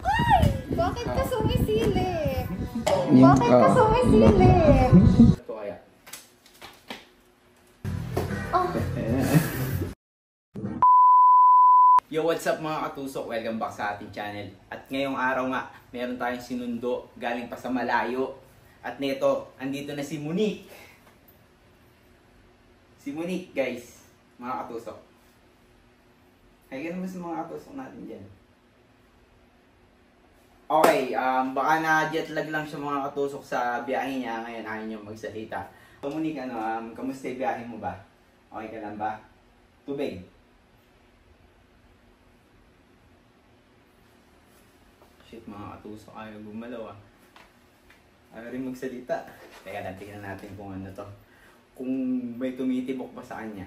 Ay! Bakit ka sumisilip? Bakit ka sumisilip? Ito kaya. Oh. Yo, what's up mga katusok? Welcome back sa ating channel. At ngayong araw nga, meron tayong sinundo galing pa sa malayo. At neto, andito na si Monique. Si Monique, guys. Mga katusok. Ay, ganun ba sa mga katusok natin dyan? Okay, baka na-jet lag lang siya mga katusok sa biyahe niya. Ngayon, ayaw niyo magsalita. So, Monique, kamusta yung biyahe mo ba? Okay ka lang ba? Tubig. Shit, mga katusok, ayaw gumalaw ah. Ayaw rin magsalita. Teka lang, tingnan natin kung ano to. Kung may tumitibok pa sa kanya.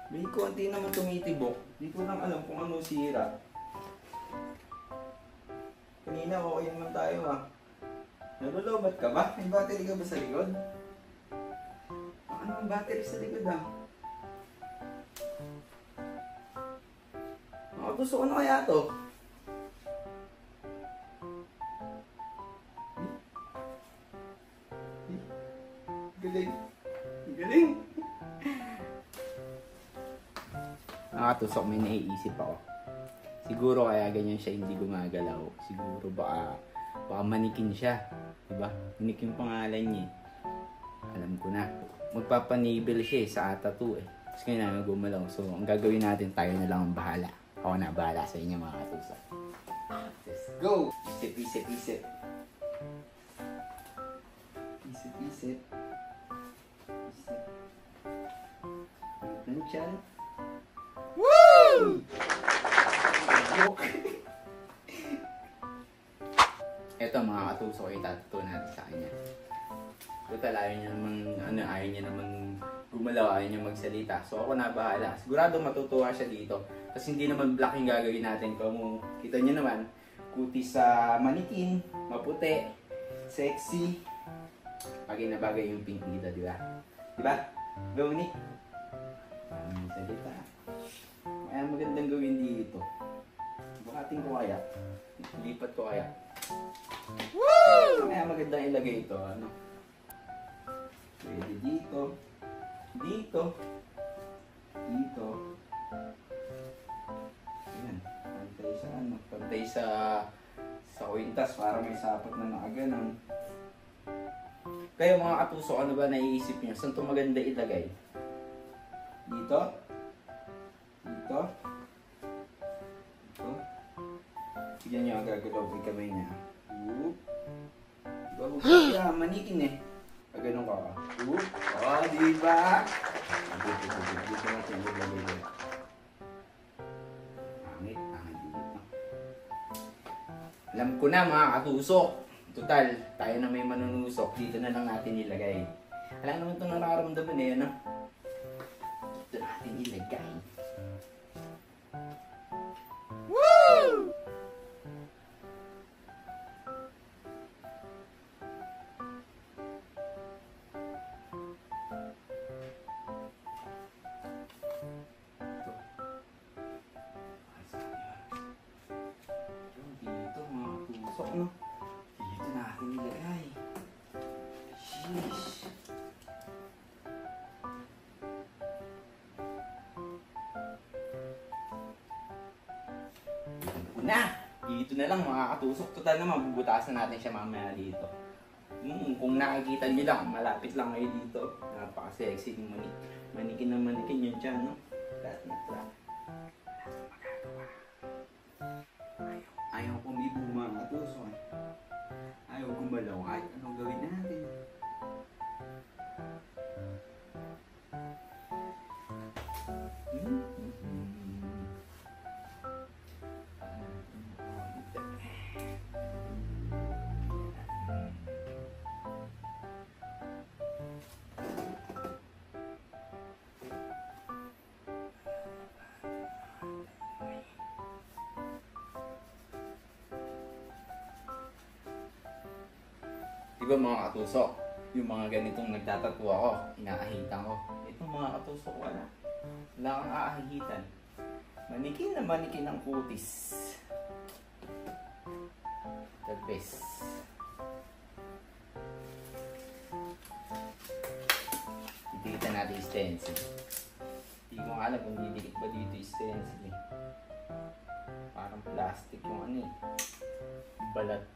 May konti naman tumitibok. Di ko lang alam kung ano sira. Kanina okay naman tayo ah. Nalulobat ka ba? May battery ka ba sa likod? Ano ang battery sa likod ah? Gusto ko na kaya to? Galing. Galing. Nakatusok, may naiisip ako. Siguro kaya ganyan siya hindi gumagalaw. Siguro baka manikin siya. Diba? Monique yung pangalan niya. Alam ko na. Magpapanibil siya sa Ata 2 eh. Tapos ngayon gumalaw. So, ang gagawin natin, tayo na lang ang bahala. Ako na bahala sa inyo mga katusok. Let's go! Isip, isip, isip. Isip, isip. Isip. Nanchan. Woo! Ito mga katusok, itatuto natin sa kanya. Total, ayaw niya naman gumalaw, ayaw niya magsalita. So ako na bahala. Sigurado matutuwa siya dito. Kasi hindi naman black yung gagawin natin. Kung kita niyo naman, kutis sa manikin, maputi, sexy. Bagay na bagay yung pink dito, di ba? Di ba? Go, Monique. Salita. Kaya magandang gawin dito. Bukating ko kaya. Lipat ko kaya. Woo! Kaya magandang ilagay ito. Ano? Pwede dito. Dito. Dito. Ayan. Pantay sa ano. Pantay sa kwintas para may sapat na nakaganon. Kayo mga katusok, ano ba naiisip niyo? Saan ito maganda ilagay? Dito? Dito? Dito? Tignan nyo ang gagalaw yung kamay niya. Whoop! Diba huwag siya manikin eh. Ganun ka ka. Whoop! Oh, diba? Dito natin ilagay. Pangit dito. Alam ko na mga katusok. Total, tayo na may manunusok. Dito na lang natin ilagay. Alam naman ito nararamdaman eh, ano? Dito natin ilagay. Woo! Dito mga tusok, no? Dito natin ilagay. Sheesh. Dito na lang mga katusok. Total na mabubutasan natin siya mamaya dito. Kung nakikita nyo lang, malapit lang kayo dito. Napaka-sexy ng Monique. Manikin na manikin yun dyan, no? Lahat na flat. Ayaw pumibo mga katusok. Ayaw gumalaw. Kahit anong gawin natin. Diba mga katusok, yung mga ganitong nagtatattoo ako, inaahitan ko. Itong mga katusok, wala. Wala kang aahitan. Manikin na manikin ang kutis. The best. Didikitan natin yung stencil. Hindi ko alam kung didikit ba dito yung stencil eh. Parang plastic yung ano eh. Balat.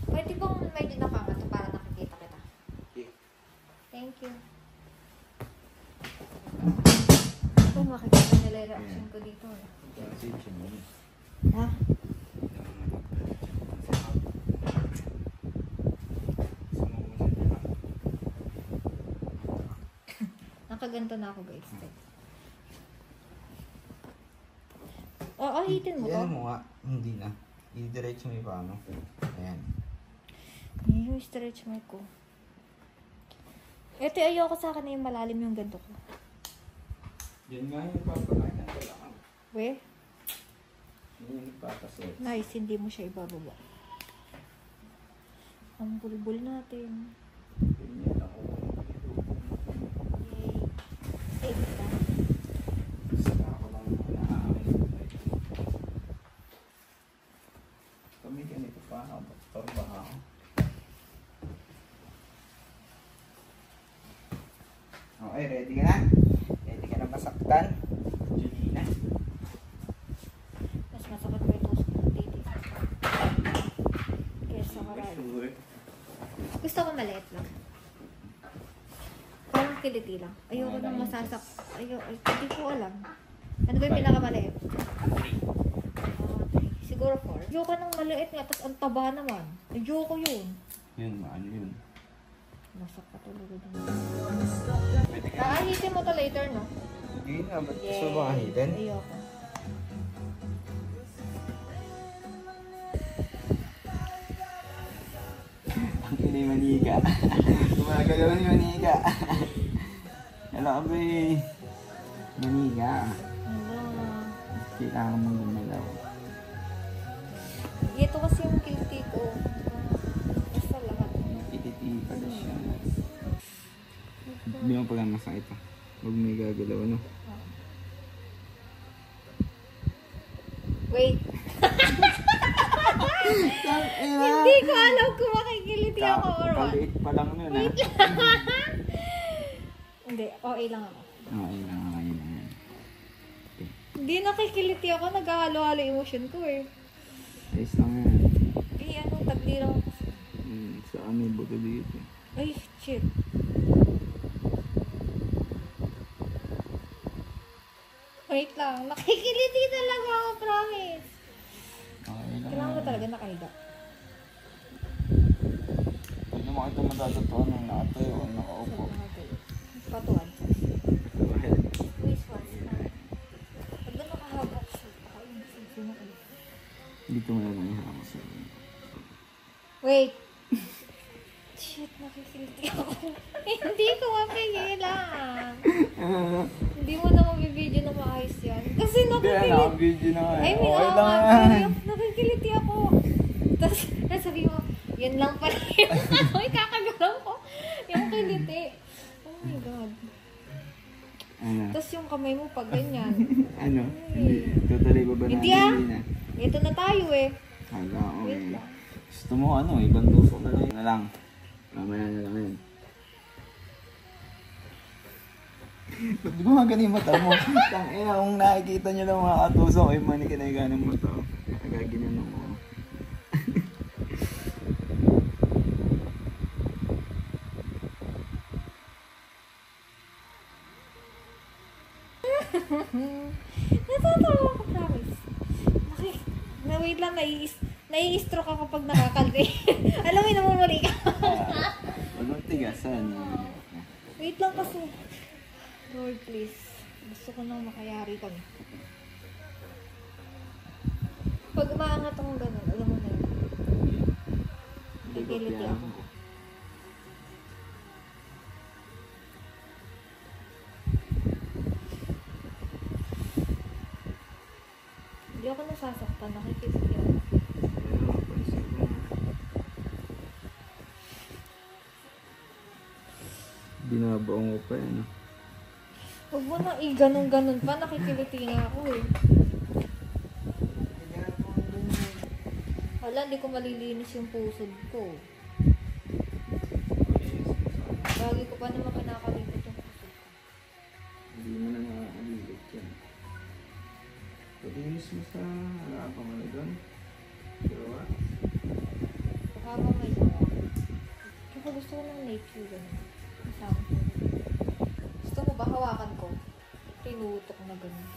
Pwede bang medyo nakangato para nakikita kita? Okay. Thank you. Ito, makikita nila yung reaction ko dito. Ha? Nakaganto na ako guys. Hitin mo to? Yan mo nga. Hindi na. I-diretso mo yung paano. Ayan. Yung stretch mo ko. Ito, ayoko sa akin na yung malalim yung ganto ko. Yan nga yung papakain ko lang. We? Yan yung nagpapasot. Nice, hindi mo siya ibababa. Ang bulbul natin. Ganyan ako. Yay. Eh, isa. Saka ako lang naaamin. Kami ganito pa ako. Doktor ba ako? Okay, ready ka na? Ready ka na masaktan? Julina? Mas masakit pa yung tusok ng titi. Kesa marami. Sure. Gusto ko maliit lang. Parang kiliti lang. Ayoko nang masasak. Hindi ko alam. Ano ba yung pinakamaliit? Siguro 4. Ayoko nang maliit nga, tapos ang taba naman. Ayoko yun. Yun, maano yun? Masak ka talaga dun. Pwede ka. Aahitin mo to later, no? Hindi na, ba't gusto mo ahitin? Ayoko. Ang kinay maniga. Gumagalaw ni maniga. Hello, abe. Maniga. Ano? Kailangan mong gumalaw. Ito kasi yung kiliti ko. Basta lahat. Ititi pala siya. Hindi mo pala masakit pa. Huwag may gagalaw, ano? Wait. Hindi ko alam kung makikiliti ako or what. Kaliit pa lang nun, ha? Hindi, okay lang ako. Okay lang, okay lang. Hindi nakikiliti ako, naghahalo-halo emotion ko eh. Ayos lang yan. Eh, anong tagli lang ako. Saan may buto dito? Ay, shit. Wait lang, nakikiliti talaga ako, promise. Okay lang. Kailangan ko talaga nakahiga. Hindi naman ito matatutuan ng nakatayo o nakaupo. Patuan. Bakit? Please, once na. Pag na nakahabok siya, sino ko? Dito mo na lang ihama sa Wait. Shit, nakikiliti ako. Hindi ko mapigilan. Hindi mo na mabibideo na maayos yan. Kasi nakikiliti. video na nga. I mean, Okay oo lang nga, yan. pero nakikiliti ako. Tapos, sabi mo, yan lang pala yun. Ay, kakagalaw ko. Yung kiliti. Oh my God. Ano? Tapos yung kamay mo pag ganyan. Ano? Hindi. Totally ba ba na? Hindi ah. Ito na tayo eh. Hala, okay. Wait lang. Gusto mo ano, ibang tusok na lang. Mamaya na lang yun. Ba't di ba mga ganun yung mata mo? Tangina, kung nakikita nyo lang mga katusok, ay manikinay ng mata. Nagaginan ako. Natatawa ko, promise. Wait lang, nai-stroke ako pag nakakalde. Alam mo, namumuli ka. Huwag mong tigasan. Wait lang kasi. Lord, please. Gusto ko nang makayari kami. Pag umaangat akong gano'n, alam mo na yun. Nagiliti ako. Hindi ako nasasaktan, nakikisig ako. Binabaong mo pa yan. Huwag mo na ganun pa, nakikiliti nga ako eh. Wala, hindi ko malilinis yung pusod ko. Lagi ko pa naman kinakalimot yung pusod ko. Hindi mo na nakakalilit yan. Pag-inis mo sa harapang ano doon. Dalawa. Habang may gawa. Kaya gusto ko ng nature gano'n. Kasama ko. Gusto mo ba hawakan ko? Tinutok na gano'n.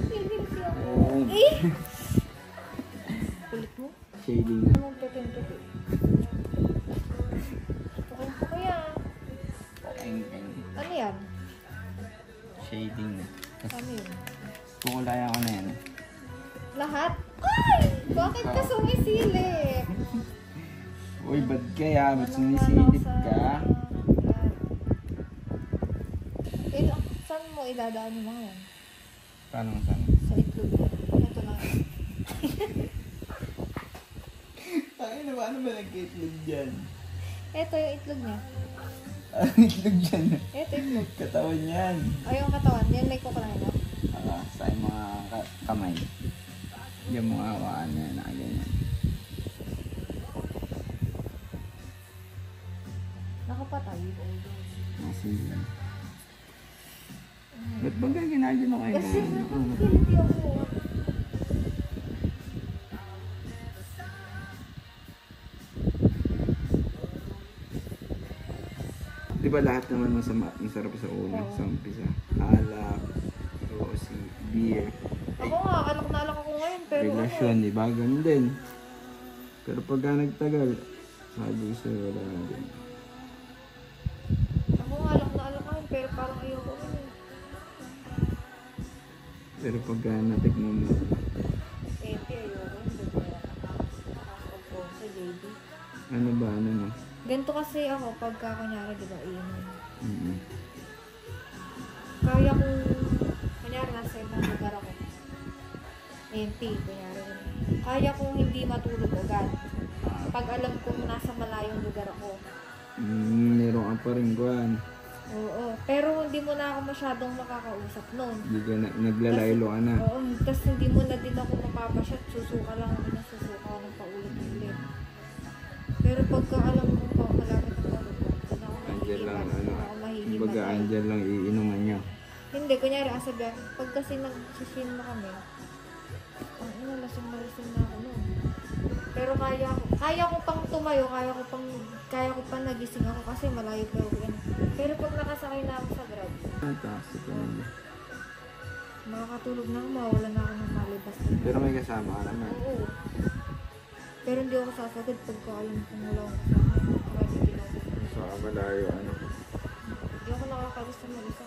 Hindi ako. Eh! Kulit mo? Shading na. Anong petento ko? Tukin ko kaya. Ano yan? Shading na. Ano yun? Kukulayan ko na yan. Lahat? Ay! Bakit ka sumisilip? Uy, ba't kaya? Ba't sumisilip ka? Saan mo idadaan yung mga yan? Paano saan? Sa itlog niya. Ito lang. Ay, ano ba nag-itlog dyan? Ito yung itlog niya. Ano itlog dyan? Ito itlog. Katawan yan. Ay, yung katawan. Yan may kukunahin na. Sa mga kamay. Yung mga hawaan na nakaganyan. Nakapatay. Sige. Ba't ba ginagano kayo? Kasi nakikiliti ako. Di ba lahat naman masarap sa una, sa umpisa? Alak, rosy, beer, Ako nga, alak na alak ako ngayon. Pero relasyon, di ba? Ganun din. Pero pagka nagtagal, sabi ko sa'yo, wala na din. Ako nga, alak na alak ngayon. Pero parang ayoko rin eh. Pero pagka natikman mo, Epi, ayoko. Hindi ko na nakakapag ko sa JD. ano ba, ano mo? Ganito kasi ako, pagka kunyari, di ba, iinom. Mm-hmm. Kaya kong, kunyari, nasa ibang lugar ako. MP, kunyari. Kaya kong hindi matulog agad. Pag alam kong nasa malayong lugar ako. Meron ka pa rin kuhan. Oo. Pero hindi mo na ako masyadong makakausap noon. Hindi ka naglalaylo ka na. Oo. Tapos hindi mo na din ako mapapasyat. Susuka lang ako na susuka ng paulit-ulit. Pero pagka alam mo pa, malapit ang tulog ko. Hindi ako Andyan lang, mahihiman. ano, Hindi ako mahihiman. kumbaga andyan lang iinuman nyo. Hindi, kunyari, sabi ako, pag kasi nag-sishin na kami, ang ina, lasing na ako noon. Pero kaya ko pang tumayo, kaya ko pang nagising ako kasi malayo pa ako. Pero pag nakasakay na ako sa grab, Taxi ka naman. makakatulog na ako, mawala na ako ng malibas. Pero may kasama ka naman. Oo. Pero hindi ako sasagad pagka alam kung wala akong kasama. Marami ginagawa. So, malayo ano. Hindi ako nakakalis sa mag-isa.